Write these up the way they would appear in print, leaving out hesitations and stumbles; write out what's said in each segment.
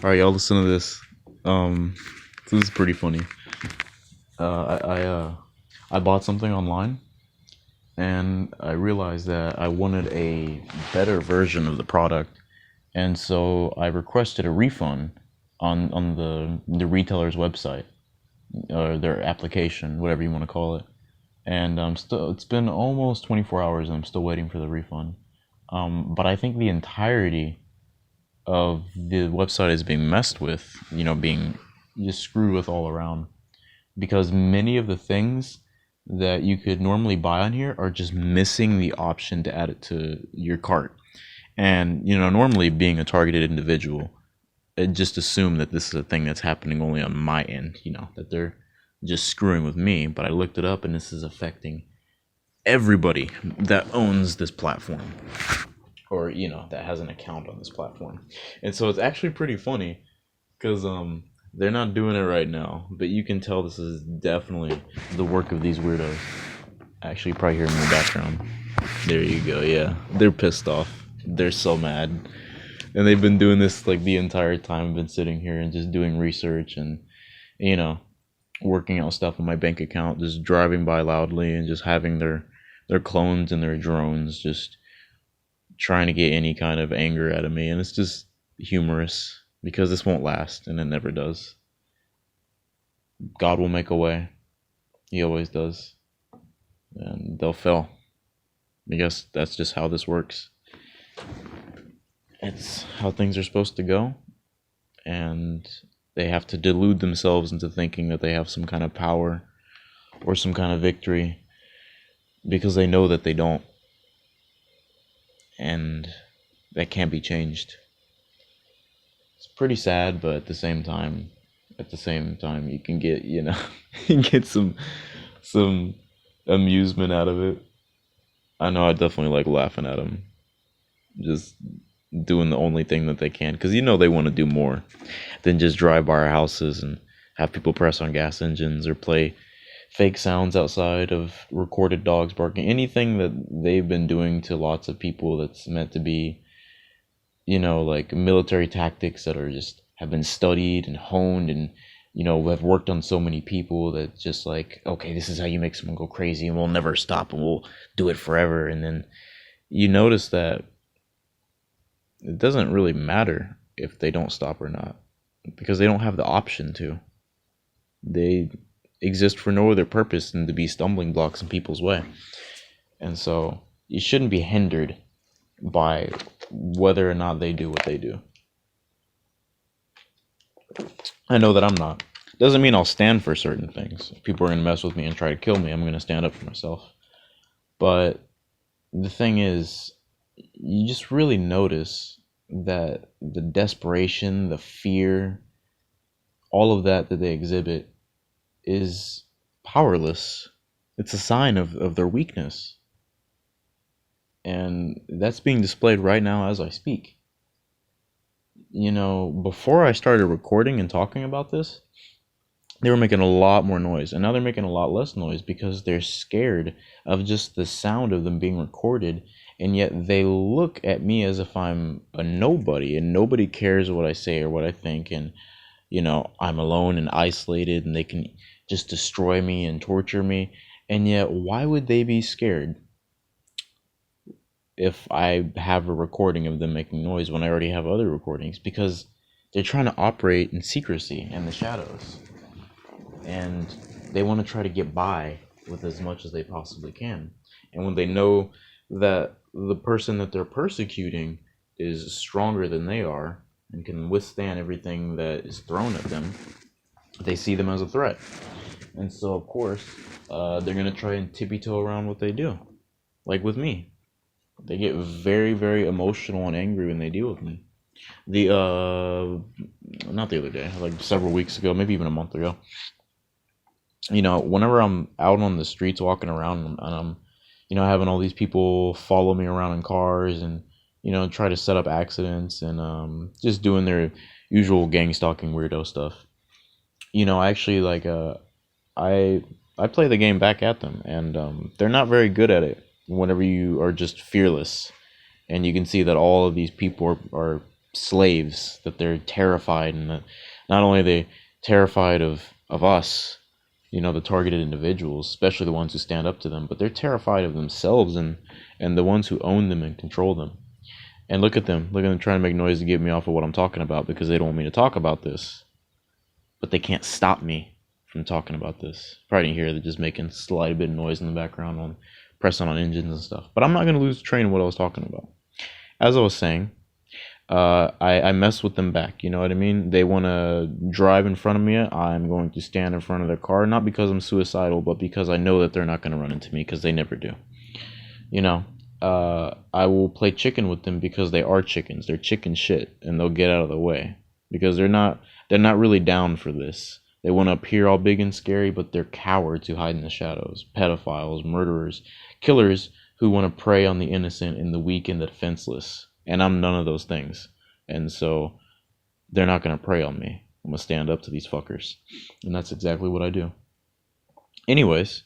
All right, y'all listen to this. This is pretty funny. I bought something online, and I realized that I wanted a better version of the product, and so I requested a refund on the retailer's website or their application, whatever you want to call it. And it's been almost 24 hours, and I'm still waiting for the refund. But I think the entirety of the website is being messed with, being just screwed with all around, because many of the things that you could normally buy on here are just missing the option to add it to your cart. And normally, being a targeted individual, I just assume that this is a thing that's happening only on my end, that they're just screwing with me. But I looked it up, and this is affecting everybody that owns this platform, or that has an account on this platform. And so it's actually pretty funny, because they're not doing it right now, but you can tell this is definitely the work of these weirdos. Actually, you probably hear them in the background. There you go. Yeah, they're pissed off. They're so mad, and they've been doing this like the entire time. I've been sitting here and just doing research and working out stuff on my bank account, just driving by loudly and just having their clones and their drones just trying to get any kind of anger out of me. And it's just humorous, because this won't last, and it never does. God will make a way. He always does. And they'll fail. I guess that's just how this works. It's how things are supposed to go. And they have to delude themselves into thinking that they have some kind of power or some kind of victory, because they know that they don't. And that can't be changed. It's pretty sad, but at the same time, you can get, you can get some amusement out of it. I know I definitely like laughing at them, just doing the only thing that they can, because they want to do more than just drive by our houses and have people press on gas engines or play fake sounds outside of recorded dogs barking. Anything that they've been doing to lots of people that's meant to be, like military tactics that are just have been studied and honed, and have worked on so many people, that just like, okay, this is how you make someone go crazy, and we'll never stop, and we'll do it forever. And then you notice that it doesn't really matter if they don't stop or not, because they don't have the option to. They exist for no other purpose than to be stumbling blocks in people's way. And so you shouldn't be hindered by whether or not they do what they do. I know that I'm not. Doesn't mean I'll stand for certain things. If people are going to mess with me and try to kill me, I'm going to stand up for myself. But the thing is, you just really notice that the desperation, the fear, all of that they exhibit is powerless. It's a sign of their weakness. And that's being displayed right now as I speak. Before I started recording and talking about this, they were making a lot more noise, and now they're making a lot less noise, because they're scared of just the sound of them being recorded. And yet they look at me as if I'm a nobody, and nobody cares what I say or what I think, and I'm alone and isolated, and they can just destroy me and torture me. And yet, why would they be scared if I have a recording of them making noise when I already have other recordings? Because they're trying to operate in secrecy and the shadows, and they want to try to get by with as much as they possibly can. And when they know that the person that they're persecuting is stronger than they are and can withstand everything that is thrown at them, they see them as a threat. And so, of course, they're going to try and tippy-toe around what they do. Like with me. They get very, very emotional and angry when they deal with me. Not the other day, like several weeks ago, maybe even a month ago. Whenever I'm out on the streets walking around, and I'm, having all these people follow me around in cars and, try to set up accidents and just doing their usual gang stalking weirdo stuff. Actually, like, I play the game back at them, and they're not very good at it whenever you are just fearless. And you can see that all of these people are slaves, that they're terrified, and that not only are they terrified of us, the targeted individuals, especially the ones who stand up to them, but they're terrified of themselves and the ones who own them and control them. And look at them trying to make noise to get me off of what I'm talking about because they don't want me to talk about this. But they can't stop me from talking about this. Probably didn't hear they're just making a slight bit of noise in the background on pressing on engines and stuff. But I'm not going to lose train of what I was talking about. As I was saying, I mess with them back. You know what I mean? They want to drive in front of me. I'm going to stand in front of their car, not because I'm suicidal, but because I know that they're not going to run into me, because they never do. I will play chicken with them because they are chickens. They're chicken shit, and they'll get out of the way because they're not really down for this. They want to appear all big and scary, but they're cowards who hide in the shadows, pedophiles, murderers, killers who want to prey on the innocent and the weak and the defenseless. And I'm none of those things. And so they're not going to prey on me. I'm going to stand up to these fuckers. And that's exactly what I do. Anyways,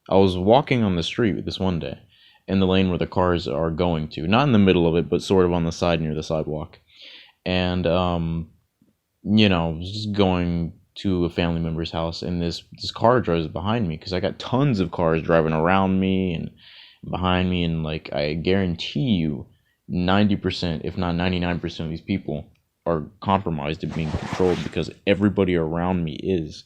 I was walking on the street this one day in the lane where the cars are going to. Not in the middle of it, but sort of on the side near the sidewalk. And, just going to a family member's house, and this car drives behind me because I got tons of cars driving around me and behind me, and like I guarantee you 90%, if not 99% of these people are compromised and being controlled because everybody around me is.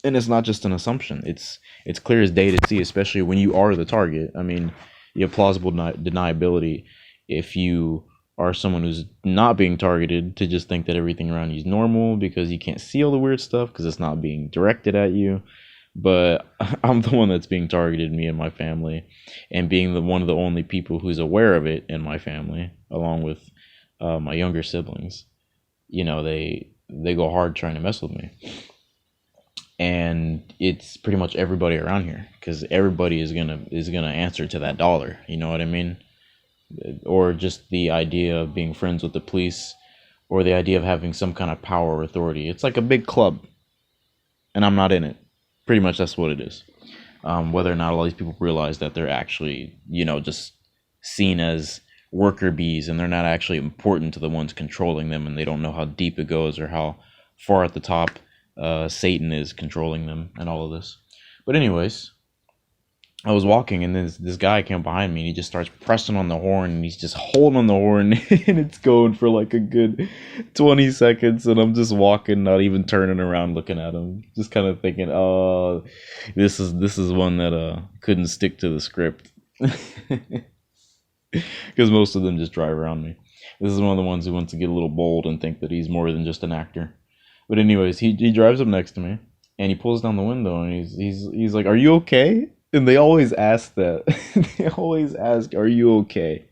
And it's not just an assumption. It's clear as day to see, especially when you are the target. I mean, you have plausible deniability if you are someone who's not being targeted to just think that everything around you is normal because you can't see all the weird stuff because it's not being directed at you. But I'm the one that's being targeted, me and my family, and being one of the only people who's aware of it in my family, along with my younger siblings. They go hard trying to mess with me. And it's pretty much everybody around here, because everybody is gonna answer to that dollar. You know what I mean? Or just the idea of being friends with the police, or the idea of having some kind of power or authority. It's like a big club, and I'm not in it. Pretty much that's what it is. Whether or not all these people realize that they're actually, just seen as worker bees, and they're not actually important to the ones controlling them, and they don't know how deep it goes or how far at the top Satan is controlling them and all of this. But anyways, I was walking, and then this guy came behind me, and he just starts pressing on the horn, and he's just holding on the horn, and it's going for like a good 20 seconds, and I'm just walking, not even turning around looking at him, just kind of thinking, oh, this is one that couldn't stick to the script, because most of them just drive around me. This is one of the ones who wants to get a little bold and think that he's more than just an actor. But anyways, he drives up next to me, and he pulls down the window, and he's like, "Are you okay?" And they always ask that. They always ask, "Are you okay?"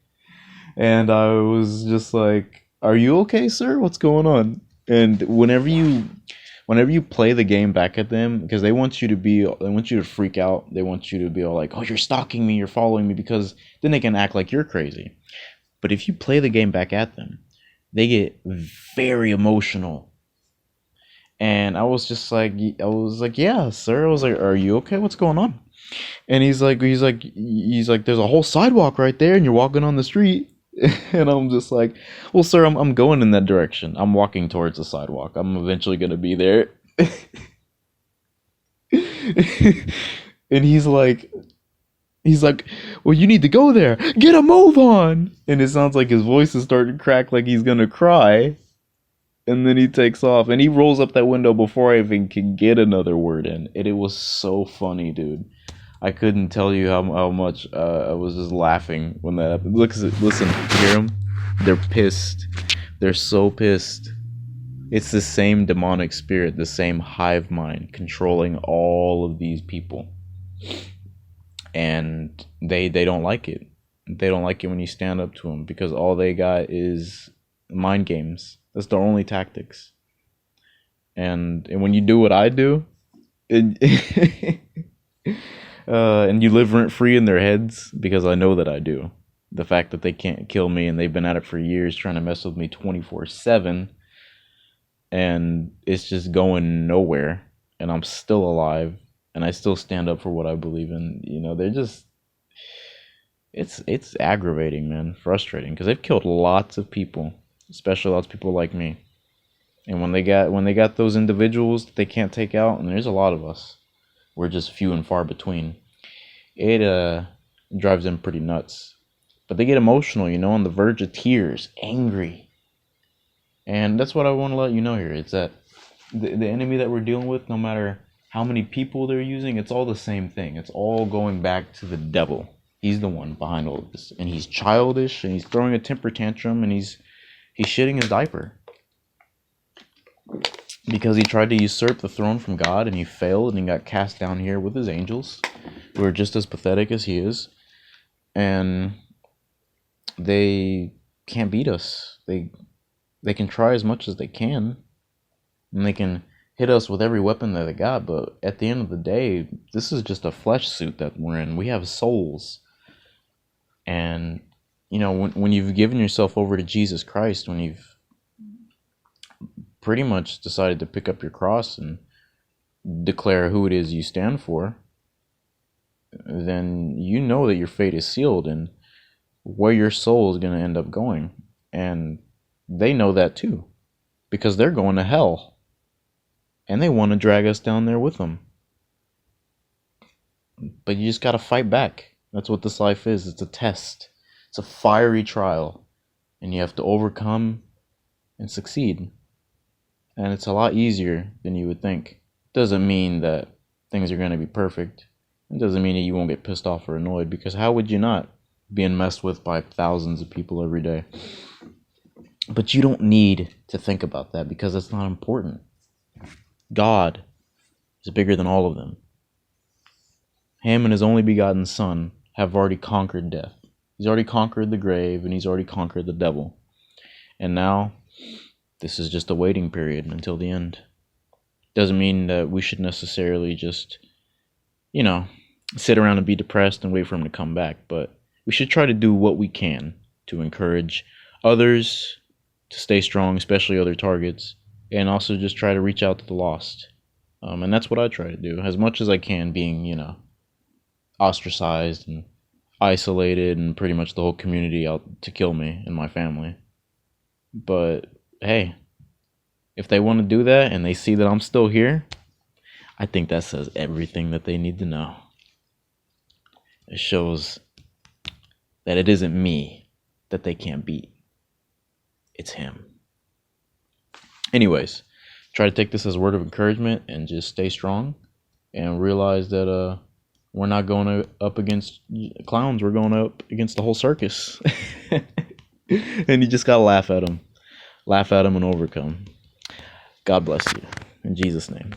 And I was just like, "Are you okay, sir? What's going on?" And whenever you play the game back at them, because they want you to freak out. They want you to be all like, "Oh, you're stalking me, you're following me," because then they can act like you're crazy. But if you play the game back at them, they get very emotional. And I was like, "Yeah, sir." I was like, "Are you okay? What's going on?" And he's like, "There's a whole sidewalk right there, and you're walking on the street." And I'm just like, "Well, sir, I'm going in that direction. I'm walking towards the sidewalk. I'm eventually gonna be there." And he's like, "Well, you need to go there. Get a move on." And it sounds like his voice is starting to crack, like he's gonna cry. And then he takes off, and he rolls up that window before I even can get another word in. And it was so funny, dude. I couldn't tell you how much I was just laughing when that happened. Listen, hear them? They're pissed. They're so pissed. It's the same demonic spirit, the same hive mind controlling all of these people. And they don't like it. They don't like it when you stand up to them, because all they got is mind games. That's their only tactics. And when you do what I do, and you live rent free in their heads, because I know that I do. The fact that they can't kill me, and they've been at it for years trying to mess with me 24/7, and it's just going nowhere, and I'm still alive, and I still stand up for what I believe in. They're just, it's aggravating, man, frustrating, because they've killed lots of people. especially lots of people like me. And when they got those individuals that they can't take out, and there's a lot of us, we're just few and far between. It drives them pretty nuts. But they get emotional, on the verge of tears, angry. And that's what I want to let you know here. It's that the enemy that we're dealing with, no matter how many people they're using, it's all the same thing. It's all going back to the devil. He's the one behind all of this. And he's childish, and he's throwing a temper tantrum, and he's shitting his diaper. Because he tried to usurp the throne from God, and he failed, and he got cast down here with his angels, who are just as pathetic as he is. And they can't beat us. They can try as much as they can, and they can hit us with every weapon that they got, but at the end of the day, this is just a flesh suit that we're in. We have souls. And, when you've given yourself over to Jesus Christ, when you've pretty much decided to pick up your cross and declare who it is you stand for, then you know that your fate is sealed and where your soul is going to end up going. And they know that too, because they're going to hell. And they want to drag us down there with them. But you just got to fight back. That's what this life is. It's a test. It's a fiery trial. And you have to overcome and succeed. And it's a lot easier than you would think. Doesn't mean that things are going to be perfect. It doesn't mean that you won't get pissed off or annoyed, because how would you not, being messed with by thousands of people every day? But you don't need to think about that, because it's not important. God is bigger than all of them. Him and his only begotten Son have already conquered death. He's already conquered the grave, and he's already conquered the devil. And now, this is just a waiting period until the end. Doesn't mean that we should necessarily just, sit around and be depressed and wait for him to come back. But we should try to do what we can to encourage others to stay strong, especially other targets, and also just try to reach out to the lost. And that's what I try to do, as much as I can, being, ostracized and isolated, and pretty much the whole community out to kill me and my family. But hey, if they want to do that and they see that I'm still here, I think that says everything that they need to know. It shows that it isn't me that they can't beat. It's him. Anyways, try to take this as a word of encouragement and just stay strong and realize that we're not going up against clowns. We're going up against the whole circus. And you just got to laugh at them. Laugh at them and overcome. God bless you. In Jesus' name.